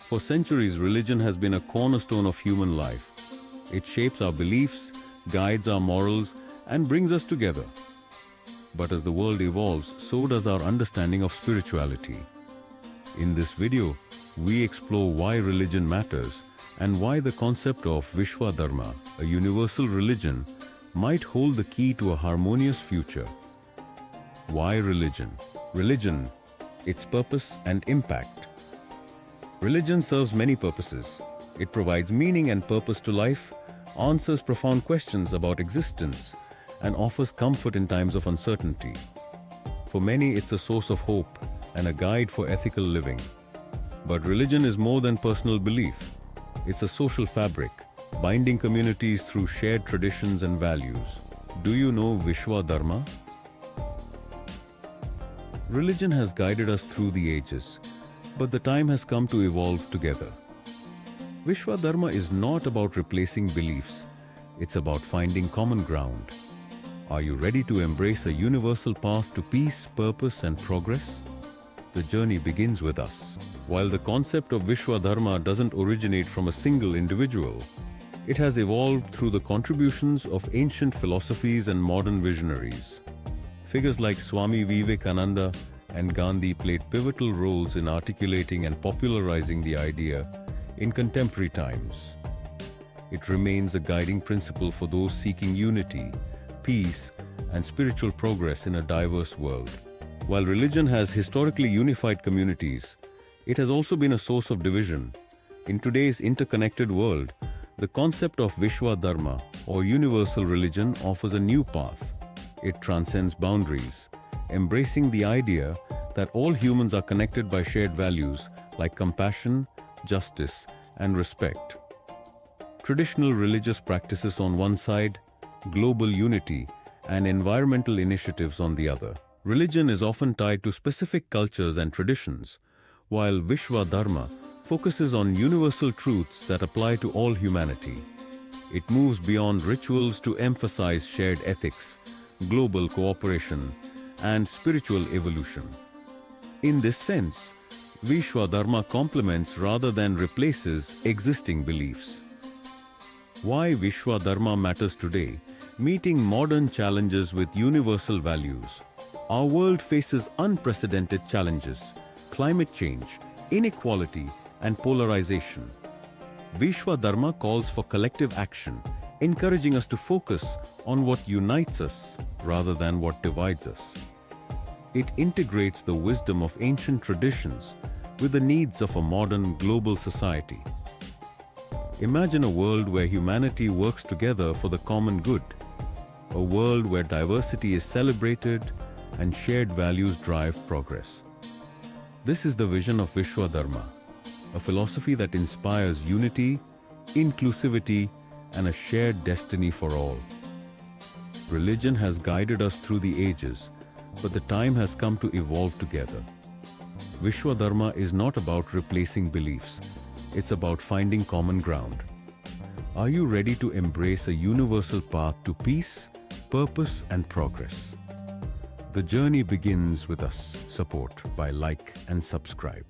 For centuries, religion has been a cornerstone of human life. It shapes our beliefs, guides our morals, and brings us together. But as the world evolves, so does our understanding of spirituality. In this video, we explore why religion matters and why the concept of Vishwa Dharma, a universal religion, might hold the key to a harmonious future. Why religion? Religion, its purpose and impact. Religion serves many purposes. It provides meaning and purpose to life, answers profound questions about existence, and offers comfort in times of uncertainty. For many, it's a source of hope and a guide for ethical living. But religion is more than personal belief. It's a social fabric, binding communities through shared traditions and values. Do you know Vishwa Dharma? Religion has guided us through the ages, but the time has come to evolve together. Vishwa Dharma is not about replacing beliefs. It's about finding common ground. Are you ready to embrace a universal path to peace, purpose, and progress? The journey begins with us. While the concept of Vishwa Dharma doesn't originate from a single individual, it has evolved through the contributions of ancient philosophies and modern visionaries. Figures like Swami Vivekananda and Gandhi played pivotal roles in articulating and popularizing the idea in contemporary times. It remains a guiding principle for those seeking unity, peace, and spiritual progress in a diverse world. While religion has historically unified communities, it has also been a source of division. In today's interconnected world, the concept of Vishwa Dharma, or universal religion, offers a new path. It transcends boundaries, embracing the idea that all humans are connected by shared values like compassion, justice, and respect. Traditional religious practices on one side, global unity, and environmental initiatives on the other. Religion is often tied to specific cultures and traditions, while Vishwa Dharma focuses on universal truths that apply to all humanity. It moves beyond rituals to emphasize shared ethics, global cooperation, and spiritual evolution. In this sense, Vishwa Dharma complements rather than replaces existing beliefs. Why Vishwa Dharma matters today? Meeting modern challenges with universal values. Our world faces unprecedented challenges: climate change, inequality, and polarization. Vishwa Dharma calls for collective action, encouraging us to focus on what unites us rather than what divides us. It integrates the wisdom of ancient traditions with the needs of a modern global society. Imagine a world where humanity works together for the common good, a world where diversity is celebrated and shared values drive progress. This is the vision of Vishwa Dharma, a philosophy that inspires unity, inclusivity, and a shared destiny for all. Religion has guided us through the ages, but the time has come to evolve together. Vishwa Dharma is not about replacing beliefs. It's about finding common ground. Are you ready to embrace a universal path to peace, purpose, and progress? The journey begins with us. Support by like and subscribe.